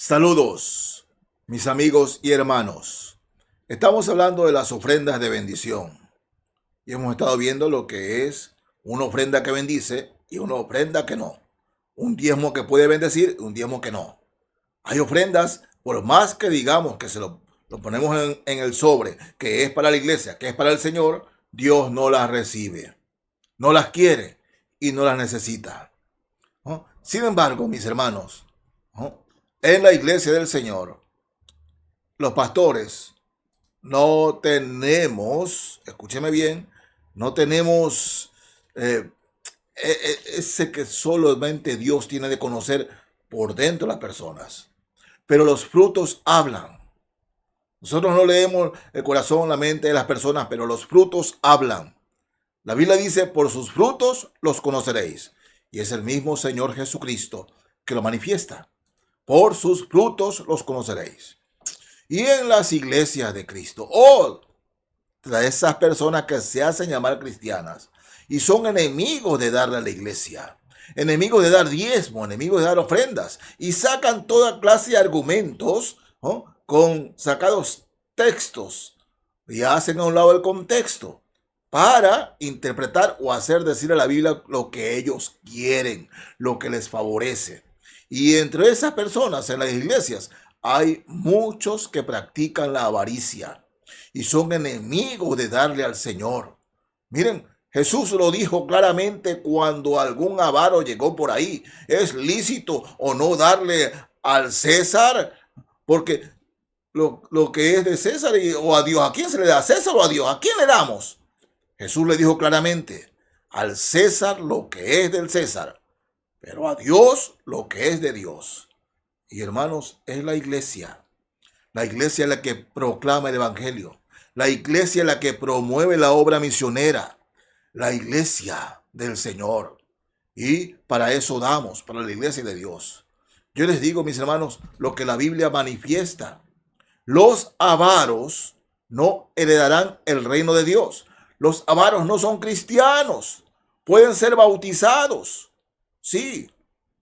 Saludos, mis amigos y hermanos. Estamos hablando de las ofrendas de bendición y hemos estado viendo lo que es una ofrenda que bendice y una ofrenda que no. Un diezmo que puede bendecir y un diezmo que no. Hay ofrendas, por más que digamos que lo ponemos en el sobre, que es para la iglesia, que es para el Señor, Dios no las recibe, no las quiere y no las necesita, ¿no? Sin embargo, mis hermanos, ¿no?, en la iglesia del Señor, los pastores no tenemos, escúcheme bien, no tenemos ese que solamente Dios tiene de conocer por dentro de las personas. Pero los frutos hablan. Nosotros no leemos el corazón, la mente de las personas, pero los frutos hablan. La Biblia dice, por sus frutos los conoceréis. Y es el mismo Señor Jesucristo que lo manifiesta. Por sus frutos los conoceréis. Y en las iglesias de Cristo, de esas personas que se hacen llamar cristianas y son enemigos de darle a la iglesia, enemigos de dar diezmo, enemigos de dar ofrendas, y sacan toda clase de argumentos, ¿no?, con sacados textos, y hacen a un lado el contexto para interpretar o hacer decir a la Biblia lo que ellos quieren, lo que les favorece. Y entre esas personas en las iglesias hay muchos que practican la avaricia y son enemigos de darle al Señor. Miren, Jesús lo dijo claramente cuando algún avaro llegó por ahí. ¿Es lícito o no darle al César? Porque lo que es de César o a Dios, ¿a quién se le da? ¿A César o a Dios? ¿A quién le damos? Jesús le dijo claramente, al César lo que es del César, pero a Dios lo que es de Dios. Y hermanos, es la iglesia la que proclama el evangelio, la iglesia la que promueve la obra misionera, la iglesia del Señor. Y para eso damos, para la iglesia de Dios. Yo les digo, mis hermanos, lo que la Biblia manifiesta. Los avaros no heredarán el reino de Dios. Los avaros no son cristianos. Pueden ser bautizados. Sí.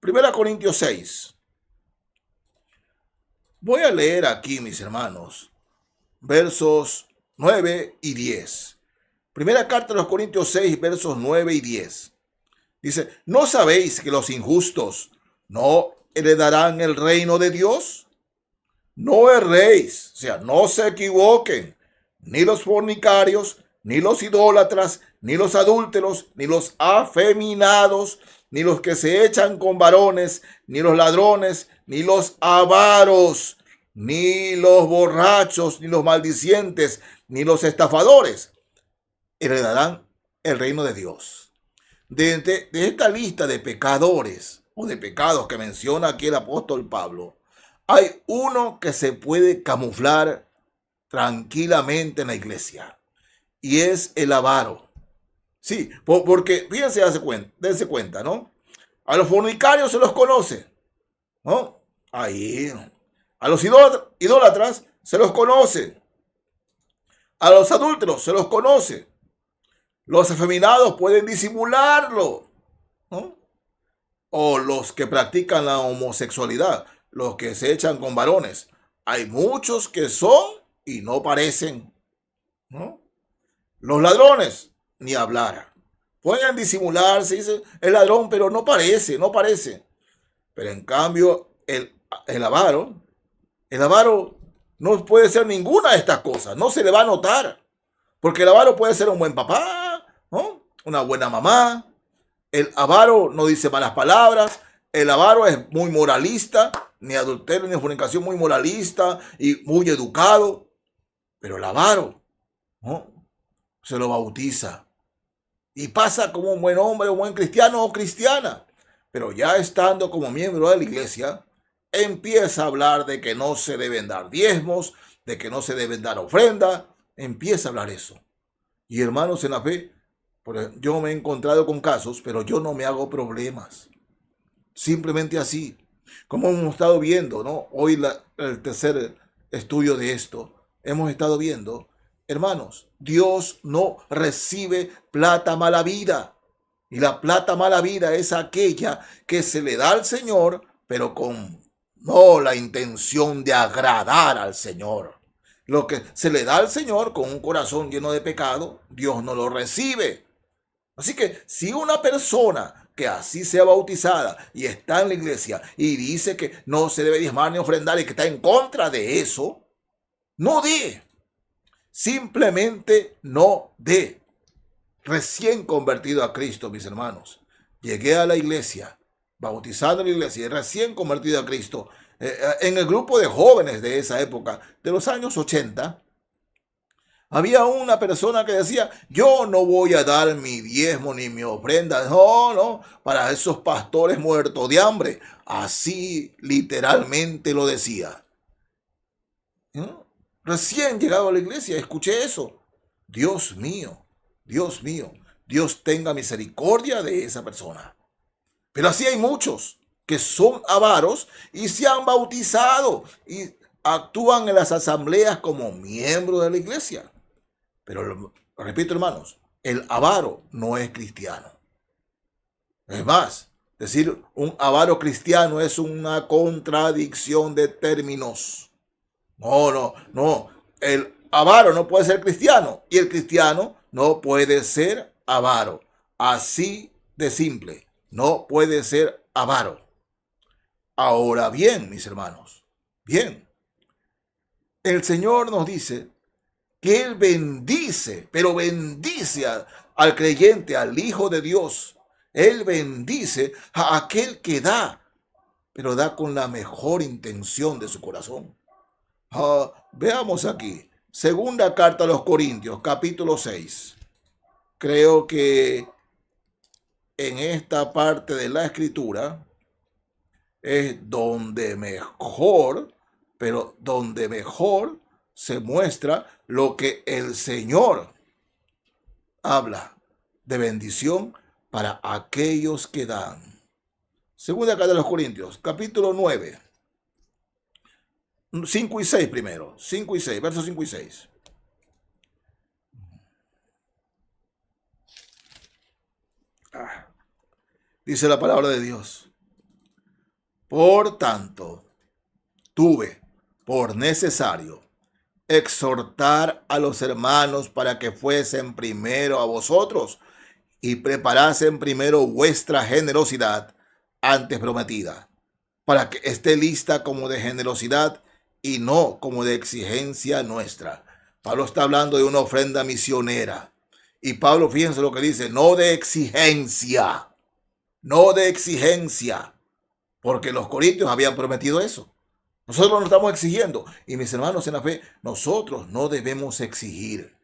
1 Corintios 6. Voy a leer aquí, mis hermanos, versos 9 y 10. Primera carta de los Corintios 6, versos 9 y 10. Dice, ¿no sabéis que los injustos no heredarán el reino de Dios? No erréis, o sea, no se equivoquen, ni los fornicarios, ni los idólatras, ni los adúlteros, ni los afeminados, ni los que se echan con varones, ni los ladrones, ni los avaros, ni los borrachos, ni los maldicientes, ni los estafadores heredarán el reino de Dios. De esta lista de pecadores o de pecados que menciona aquí el apóstol Pablo, hay uno que se puede camuflar tranquilamente en la iglesia y es el avaro. Sí, porque fíjense, dense cuenta, ¿no? A los fornicarios se los conoce, ¿no? Ahí. A los idólatras se los conoce. A los adúlteros se los conoce. Los afeminados pueden disimularlo, ¿no? O los que practican la homosexualidad, los que se echan con varones. Hay muchos que son y no parecen, ¿no? Los ladrones, ni hablar. Pueden disimularse, dice el ladrón, pero no parece. Pero en cambio, el avaro no puede ser ninguna de estas cosas, no se le va a notar. Porque el avaro puede ser un buen papá, ¿no?, una buena mamá. El avaro no dice malas palabras. El avaro es muy moralista, ni adulterio ni fornicación, muy moralista y muy educado. Pero el avaro, ¿no?, se lo bautiza y pasa como un buen hombre, un buen cristiano o cristiana. Pero ya estando como miembro de la iglesia, empieza a hablar de que no se deben dar diezmos, de que no se deben dar ofrenda. Empieza a hablar eso. Y hermanos en la fe, yo me he encontrado con casos, pero yo no me hago problemas. Simplemente así. Como hemos estado viendo, ¿no? Hoy el tercer estudio de esto, hemos estado viendo, hermanos, Dios no recibe plata mala vida. Y la plata mala vida es aquella que se le da al Señor, pero con no la intención de agradar al Señor. Lo que se le da al Señor con un corazón lleno de pecado, Dios no lo recibe. Así que si una persona que así sea bautizada y está en la iglesia y dice que no se debe diezmar ni ofrendar y que está en contra de eso, no dé. Simplemente no dé. Recién convertido a Cristo, mis hermanos, llegué a la iglesia, bautizado en la iglesia, y recién convertido a Cristo, en el grupo de jóvenes de esa época, de los años 80, había una persona que decía, yo no voy a dar mi diezmo ni mi ofrenda, no, no, para esos pastores muertos de hambre. Así literalmente lo decía. ¿No? Recién llegado a la iglesia, escuché eso. Dios mío, Dios mío, Dios tenga misericordia de esa persona. Pero así hay muchos que son avaros y se han bautizado y actúan en las asambleas como miembros de la iglesia. Pero repito, hermanos, el avaro no es cristiano. Es más, decir un avaro cristiano es una contradicción de términos. No, no, no. El avaro no puede ser cristiano y el cristiano no puede ser avaro. Así de simple. No puede ser avaro. Ahora bien, mis hermanos, bien, el Señor nos dice que Él bendice, pero bendice al creyente, al Hijo de Dios. Él bendice a aquel que da, pero da con la mejor intención de su corazón. Veamos aquí, segunda carta a los Corintios, capítulo 6. Creo que en esta parte de la escritura es donde mejor, pero donde mejor se muestra lo que el Señor habla de bendición para aquellos que dan. Segunda carta de los Corintios, capítulo 9, 5 y 6 primero, 5 y 6, versos 5 y 6. Dice la palabra de Dios. Por tanto, tuve por necesario exhortar a los hermanos para que fuesen primero a vosotros y preparasen primero vuestra generosidad antes prometida, para que esté lista como de generosidad y no como de exigencia nuestra. Pablo está hablando de una ofrenda misionera. Y Pablo, fíjense lo que dice, no de exigencia, no de exigencia, porque los corintios habían prometido eso. Nosotros no estamos exigiendo. Y mis hermanos en la fe, nosotros no debemos exigir.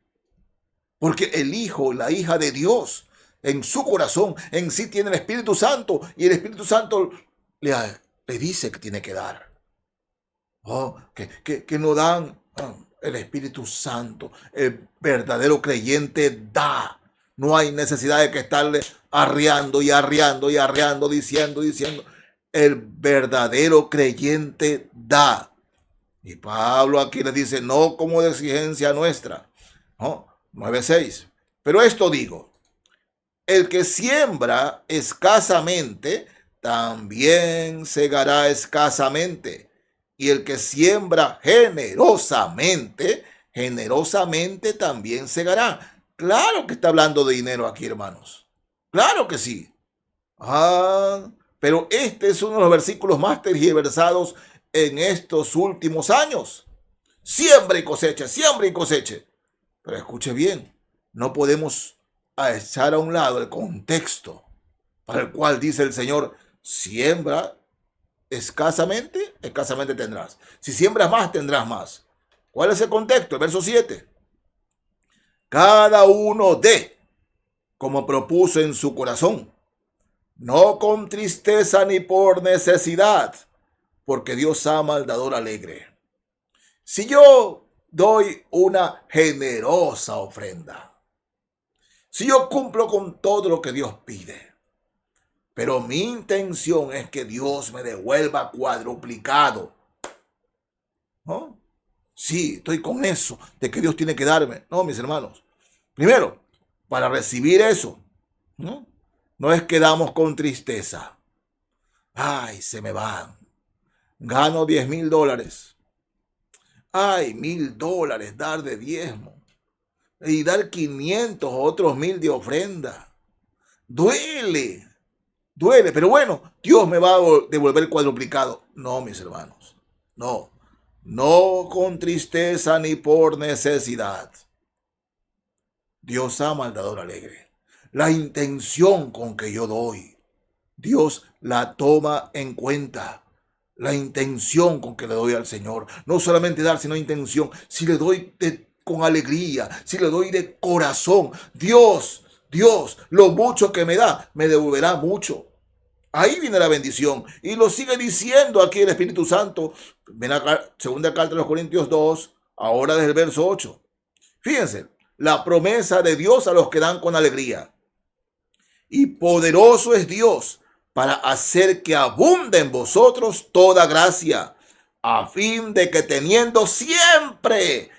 Porque el hijo, la hija de Dios, en su corazón, en sí tiene el Espíritu Santo. Y el Espíritu Santo le dice que tiene que dar. Que no dan. El Espíritu Santo, el verdadero creyente da. No hay necesidad de que estarle arreando y arreando y arreando, diciendo. El verdadero creyente da. Y Pablo aquí le dice, no como de exigencia nuestra. ¿No? 9:6. Pero esto digo, el que siembra escasamente, también segará escasamente. Y el que siembra generosamente, generosamente también segará. Claro que está hablando de dinero aquí, hermanos. Claro que sí. Pero este es uno de los versículos más tergiversados en estos últimos años. Siembra y cosecha, siembra y coseche. Pero escuche bien, no podemos echar a un lado el contexto para el cual dice el Señor, siembra escasamente, escasamente tendrás. Si siembras más, tendrás más. ¿Cuál es el contexto? El verso 7. Cada uno dé como propuso en su corazón, no con tristeza ni por necesidad, porque Dios ama al dador alegre. Si yo doy una generosa ofrenda, si yo cumplo con todo lo que Dios pide, pero mi intención es que Dios me devuelva cuadruplicado, ¿no? Sí, estoy con eso, de que Dios tiene que darme. No, mis hermanos. Primero, para recibir eso, no es que damos con tristeza. Ay, se me van. Gano $10,000. Ay, $1,000 dar de diezmo. Y dar 500 o otros 1,000 de ofrenda. Duele, duele, pero bueno, Dios me va a devolver el cuadruplicado. No, mis hermanos, no, no con tristeza ni por necesidad. Dios ama al dador alegre. La intención con que yo doy, Dios la toma en cuenta. La intención con que le doy al Señor. No solamente dar, sino intención. Si le doy con alegría, si le doy de corazón, Dios, lo mucho que me da, me devolverá mucho. Ahí viene la bendición. Y lo sigue diciendo aquí el Espíritu Santo. Ven acá, segunda carta de los Corintios 2, ahora desde el verso 8. Fíjense, la promesa de Dios a los que dan con alegría. Y poderoso es Dios para hacer que abunde en vosotros toda gracia, a fin de que teniendo siempre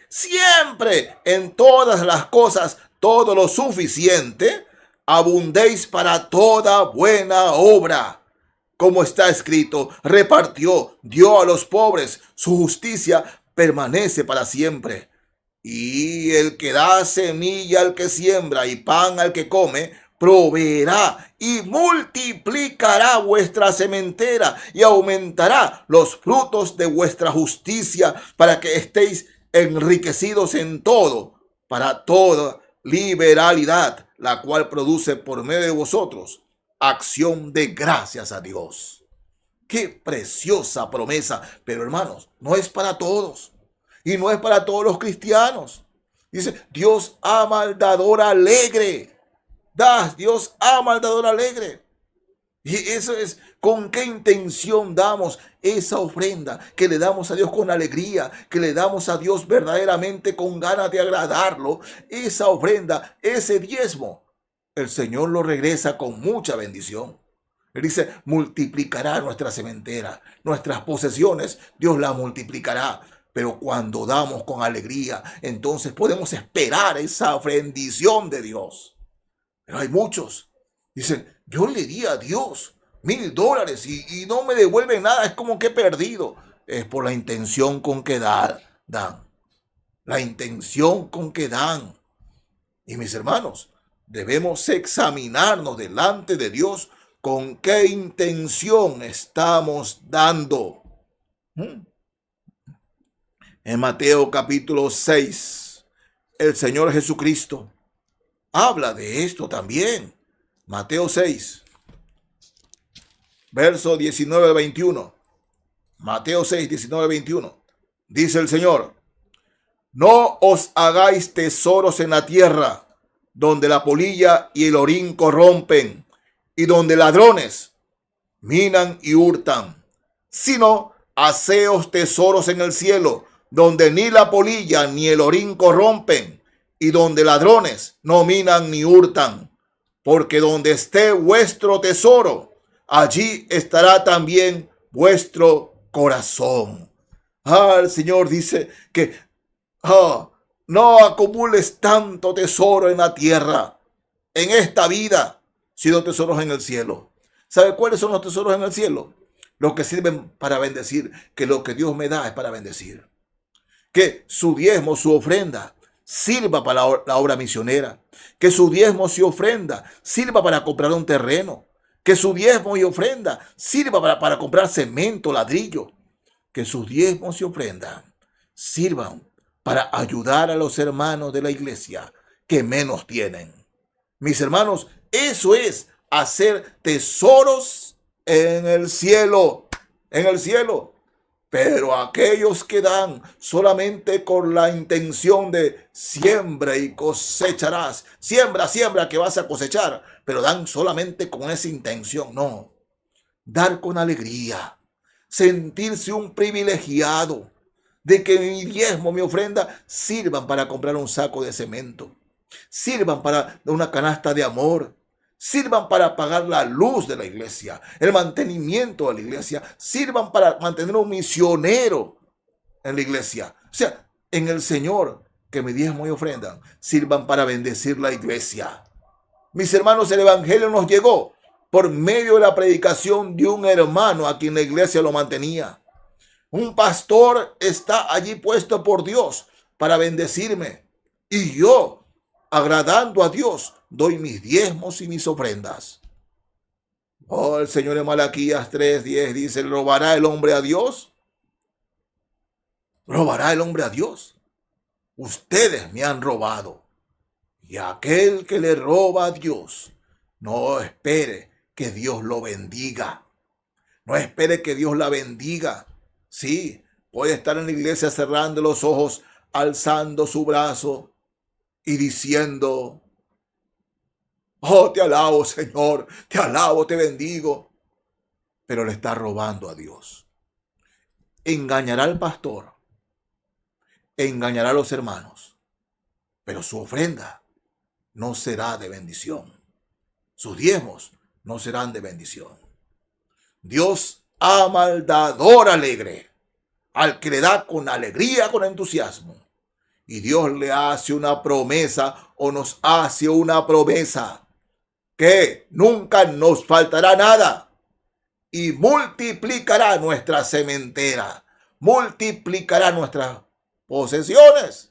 en todas las cosas todo lo suficiente, abundéis para toda buena obra. Como está escrito, repartió, dio a los pobres, su justicia permanece para siempre. Y el que da semilla al que siembra y pan al que come, proveerá y multiplicará vuestra sementera y aumentará los frutos de vuestra justicia, para que estéis enriquecidos en todo, para toda liberalidad, la cual produce por medio de vosotros acción de gracias a Dios. Qué preciosa promesa, pero hermanos, no es para todos y no es para todos los cristianos. Dice, Dios ama al dador alegre. Dios ama al dador alegre. Y eso es con qué intención damos esa ofrenda, que le damos a Dios con alegría, que le damos a Dios verdaderamente con ganas de agradarlo. Esa ofrenda, ese diezmo, el Señor lo regresa con mucha bendición. Él dice, multiplicará nuestra sementera, nuestras posesiones, Dios las multiplicará. Pero cuando damos con alegría, entonces podemos esperar esa bendición de Dios. Pero hay muchos, dicen, yo le di a Dios $1,000 y no me devuelve nada, es como que he perdido. Es por la intención con que dan. La intención con que dan. Y mis hermanos, debemos examinarnos delante de Dios con qué intención estamos dando. En Mateo capítulo 6, el Señor Jesucristo habla de esto también. Mateo 6, verso 19 al 21. Mateo 6, 19 al 21. Dice el Señor, no os hagáis tesoros en la tierra, donde la polilla y el orín corrompen, y donde ladrones minan y hurtan, sino haceos tesoros en el cielo, donde ni la polilla ni el orín corrompen, y donde ladrones no minan ni hurtan. Porque donde esté vuestro tesoro, allí estará también vuestro corazón. El Señor dice que no acumules tanto tesoro en la tierra, en esta vida, sino tesoros en el cielo. ¿Sabe cuáles son los tesoros en el cielo? Los que sirven para bendecir, que lo que Dios me da es para bendecir. Que su diezmo, su ofrenda, sirva para la obra misionera. Que su diezmo y ofrenda sirva para comprar un terreno. Que su diezmo y ofrenda sirva para comprar cemento, ladrillo. Que sus diezmos y ofrenda sirvan para ayudar a los hermanos de la iglesia que menos tienen. Mis hermanos, eso es hacer tesoros en el cielo. En el cielo. Pero aquellos que dan solamente con la intención de siembra y cosecharás, siembra que vas a cosechar, pero dan solamente con esa intención, no. Dar con alegría, sentirse un privilegiado de que mi diezmo, mi ofrenda sirvan para comprar un saco de cemento, sirvan para una canasta de amor, sirvan para pagar la luz de la iglesia, el mantenimiento de la iglesia, sirvan para mantener un misionero en la iglesia. O sea, en el Señor, que mi diezmo y ofrenda sirvan para bendecir la iglesia. Mis hermanos, el evangelio nos llegó por medio de la predicación de un hermano a quien la iglesia lo mantenía. Un pastor está allí puesto por Dios para bendecirme. Y yo, agradando a Dios, doy mis diezmos y mis ofrendas. Oh, el Señor en Malaquías 3:10 dice, ¿robará el hombre a Dios? ¿Robará el hombre a Dios? Ustedes me han robado. Y aquel que le roba a Dios, no espere que Dios lo bendiga. No espere que Dios la bendiga. Sí, puede estar en la iglesia cerrando los ojos, alzando su brazo y diciendo, oh, te alabo, Señor, te alabo, te bendigo. Pero le está robando a Dios. Engañará al pastor, engañará a los hermanos, pero su ofrenda no será de bendición. Sus diezmos no serán de bendición. Dios ama al dador alegre, al que le da con alegría, con entusiasmo. Y Dios le hace una promesa o nos hace una promesa que nunca nos faltará nada y multiplicará nuestra sementera, multiplicará nuestras posesiones.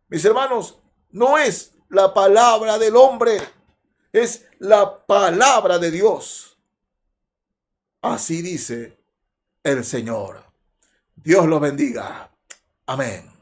Mis hermanos, no es la palabra del hombre, es la palabra de Dios. Así dice el Señor. Dios los bendiga. Amén.